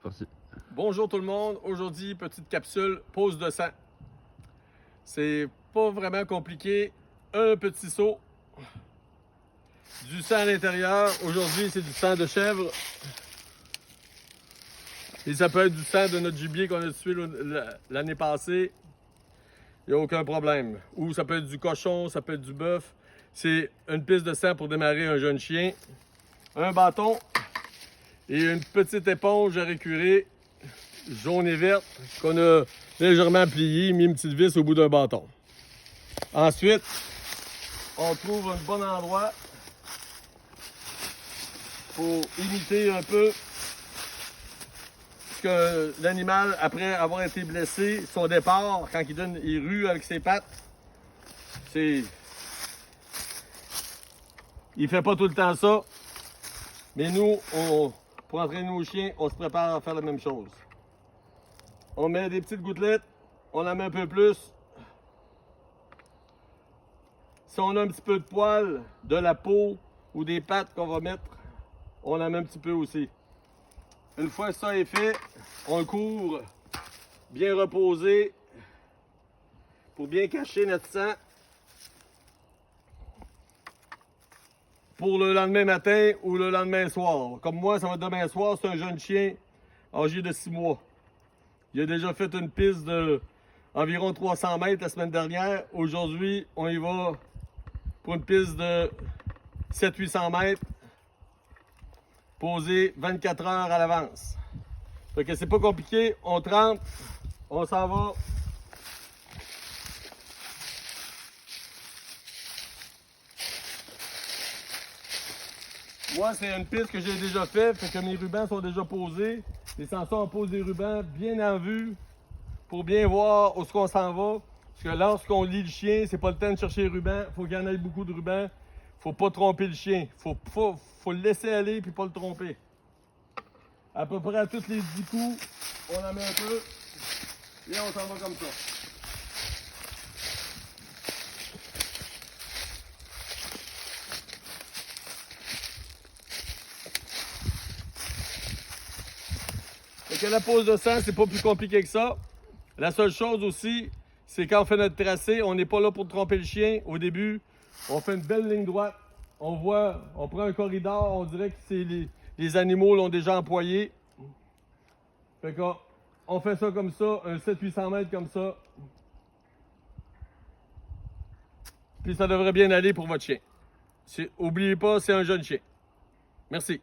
Parti. Bonjour tout le monde, aujourd'hui petite capsule pose de sang. C'est pas vraiment compliqué, un petit seau, du sang à l'intérieur. Aujourd'hui c'est du sang de chèvre et ça peut être du sang de notre gibier qu'on a tué l'année passée, il n'y a aucun problème. Ou ça peut être du cochon, ça peut être du bœuf. C'est une piste de sang pour démarrer un jeune chien, un bâton et une petite éponge à récurer jaune et verte qu'on a légèrement plié, mis une petite vis au bout d'un bâton. Ensuite, on trouve un bon endroit pour imiter un peu ce que l'animal, après avoir été blessé, son départ, quand il rue avec ses pattes, il fait pas tout le temps ça, mais nous, pour entraîner nos chiens, on se prépare à faire la même chose. On met des petites gouttelettes, on en met un peu plus. Si on a un petit peu de poil, de la peau ou des pattes qu'on va mettre, on en met un petit peu aussi. Une fois que ça est fait, on le couvre bien reposé pour bien cacher notre sang. Pour le lendemain matin ou le lendemain soir. Comme moi, ça va être demain soir, c'est un jeune chien âgé de 6 mois. Il a déjà fait une piste de environ 300 mètres la semaine dernière. Aujourd'hui, on y va pour une piste de 700-800 mètres, posée 24 heures à l'avance. Fait que c'est pas compliqué, on trempe, on s'en va. Moi, c'est une piste que j'ai déjà faite, fait que mes rubans sont déjà posés. Les sensors posent des rubans bien en vue pour bien voir où est-ce qu'on s'en va. Parce que lorsqu'on lie le chien, c'est pas le temps de chercher les rubans. Faut qu'il y en ait beaucoup de rubans. Faut pas tromper le chien. Faut le laisser aller puis pas le tromper. À peu près à tous les 10 coups, on en met un peu et on s'en va comme ça. Fait que la pose de sang, c'est pas plus compliqué que ça. La seule chose aussi, c'est quand on fait notre tracé, on n'est pas là pour tromper le chien. Au début, on fait une belle ligne droite. On prend un corridor, on dirait que c'est les animaux l'ont déjà employé. Fait qu'on fait ça comme ça, un 700-800 mètres comme ça. Puis ça devrait bien aller pour votre chien. Oubliez pas, c'est un jeune chien. Merci.